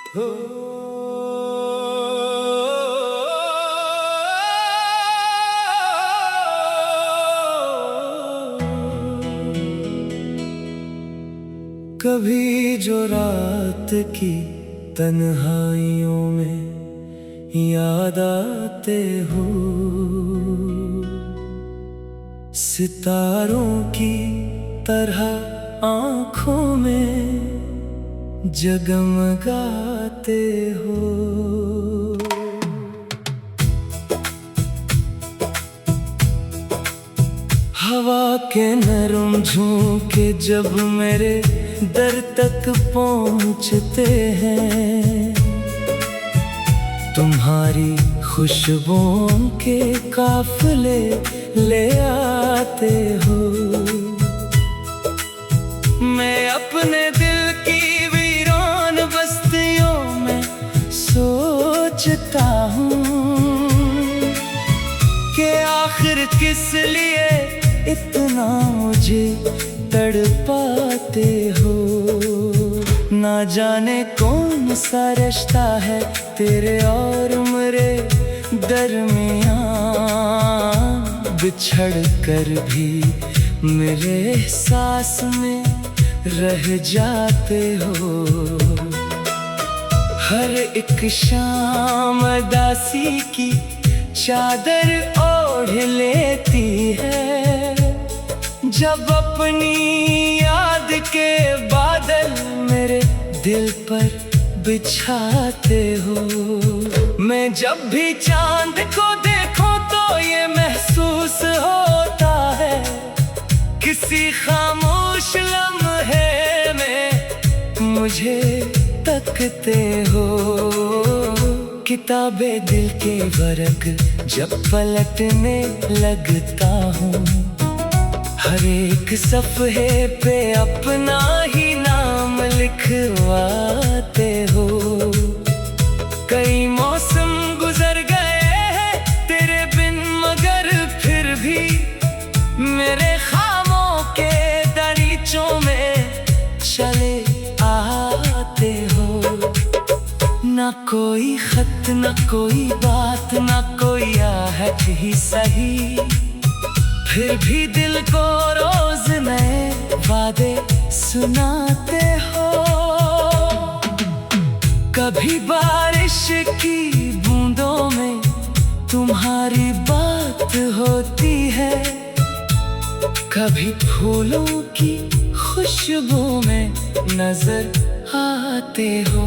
हो कभी जो रात की तन्हाइयों में याद आते हो, सितारों की तरह आँखों में जगमगाते हो। हवा के नरम झोंके जब मेरे दर तक पहुँचते हैं, तुम्हारी खुशबुओं के काफिले ले आते हो। मैं अपने दिल की वीरान बस्तियों में सोचता हूँ कि आखिर किस लिए इतना मुझे तड़पाते हो। ना जाने कौन सा रिश्ता है तेरे और मेरे दरमियाँ, बिछड़ कर भी मेरे एहसास में रह जाते हो। हर एक शाम उदासी की चादर ओढ़ लेती है, जब अपनी याद के बादल मेरे दिल पर बिछाते हो। मैं जब भी चांद को देखूं तो ये महसूस होता है किसी खामोश लम्हे में मुझे तकते हो। किताबे दिल के वर्क जब पलटने लगता हूँ, हर एक सफ़े पे अपना ही नाम लिखवाते हो। कई मौसम गुजर गए हैं तेरे बिन, मगर फिर भी मेरे ख्वाबों के दरीचों में चले आते हो। ना कोई खत, ना कोई बात, ना कोई आहट ही सही, फिर भी दिल को रोज नए वादे सुनाते हो। कभी बारिश की बूंदों में तुम्हारी बात होती है, कभी फूलों की खुशबू में नजर आते हो।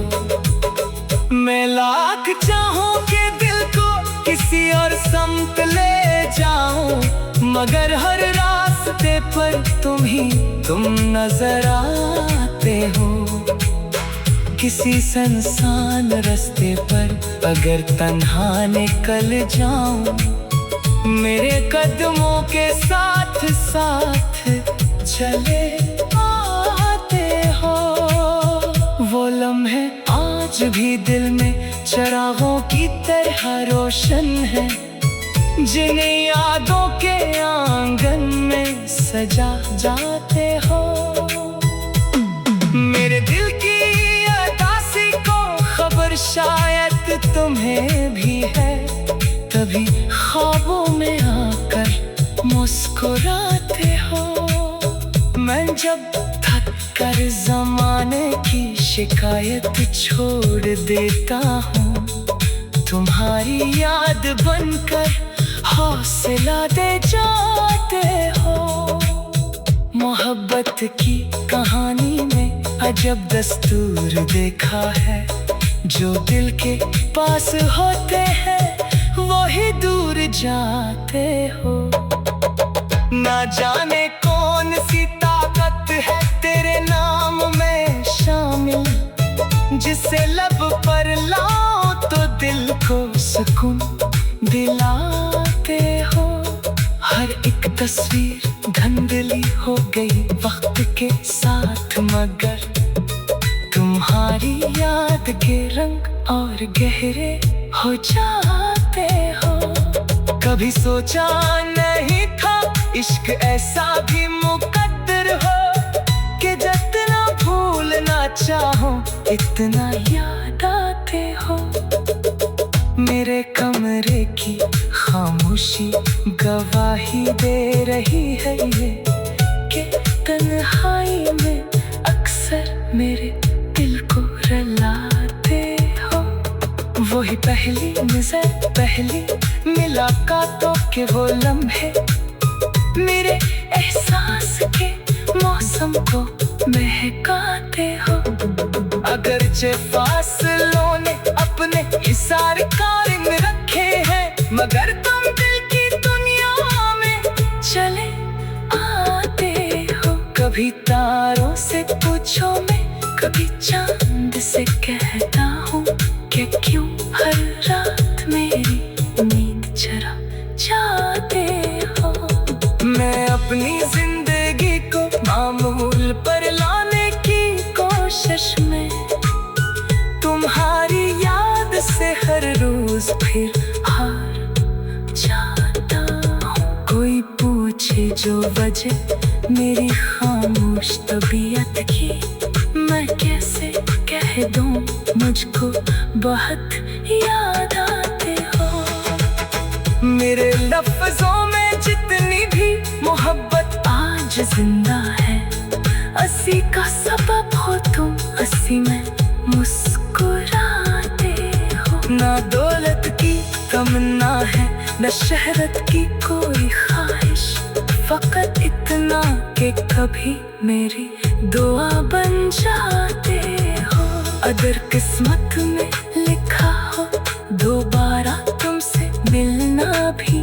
मैं लाख चाहूं कि दिल को किसी और समत ले जाऊं, मगर हर रास्ते पर तुम नजर आते हो। किसी सुनसान रास्ते पर अगर तन्हा निकल जाऊं, मेरे कदमों के साथ साथ चले आते हो। वो लम्हे आज भी दिल में चिरागों की तरह रोशन है, जिन्हें यादों के आंगन में सजा जाते हो। मेरे दिल की उदासी को खबर शायद तुम्हें भी है, तभी ख्वाबों में आकर मुस्कुराते हो। मैं जब थक कर ज़माने की शिकायत छोड़ देता हूँ, तुम्हारी याद बनकर हौसला दे जाते हो। मोहब्बत की कहानी में अजब दस्तूर देखा है, जो दिल के पास होते हैं वही दूर जाते हो। ना जाने कौन सी ताकत है तेरे नाम में शामिल, जिसे लब पर लाओ तो दिल को सुकून दिलाते हो। हर एक तस्वीर धुंधली हो गई वक्त के साथ, मगर तुम्हारी याद के रंग और गहरे हो जाते हो। कभी सोचा नहीं था इश्क ऐसा भी मुकद्दर हो, कि जितना भूलना चाहो इतना याद जाते हो। मेरे कमरे की खामोशी गवाही दे रही है ये कि तन्हाई में अक्सर मेरे दिल को रुलाते हो। वही पहली नजर, पहली मुलाकातों के वो लम्हे मेरे एहसास के मौसम को महकाते हो। अगरचे फासलों ने अपने इशारे कायम रखे हैं, मगर तुम दिल की दुनिया में चले आते हो। कभी तारों से पूछो, मैं कभी चांद से कहता हूँ कि क्यों हर रात मेरी नींद चरा जाते हो। मैं अपनी जिंदगी को मामूल पर लाने की कोशिश में तुम्हारी याद से हर रोज फिर हार जाता हूँ। कोई पूछे जो वजह मेरी खामोश तबीयत की, मैं कैसे कह दूँ मुझको बहुत याद आते हो। मेरे लफ्जों में जितनी भी मोहब्बत आज जिंदा है, अस्सी का सबब हो तुम, अस्सी में मुस्कुराते हो। ना दौलत की तमन्ना है, न शहरत की कोई ख्वाहिश, फकत इतना कि कभी मेरी दुआ बन जाते हो। अगर किस्मत में लिखा हो दोबारा तुमसे मिलना भी,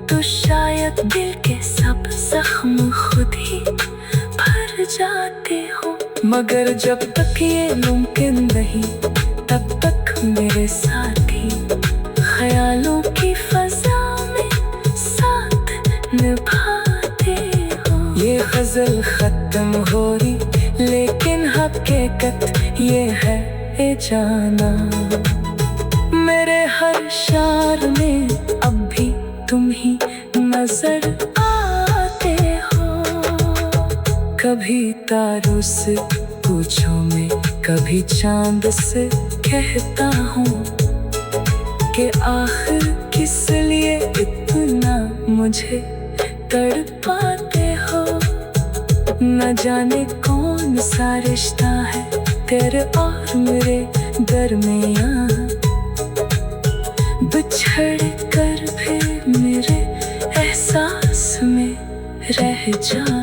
तो शायद दिल के सब जख्म खुद ही भर जाते हो। मगर जब तक ये मुमकिन नहीं, तब तक मेरे साथी ख्यालों की फजा में साथ निभाते हो। ये गजल खत्म हो रही, लेकिन हकीकत ये है ए जाना, मेरे हर शार में अब भी तुम ही नजर आते हो। कभी तारों से पूछो, मैं कभी चांद से कहता हूँ कि आखिर किस लिए इतना मुझे तड़पाते हो। न जाने कौन सा रिश्ता है तेरे और मेरे दरमियाँ, बिछड़ कर फिर मेरे एहसास में रह जा।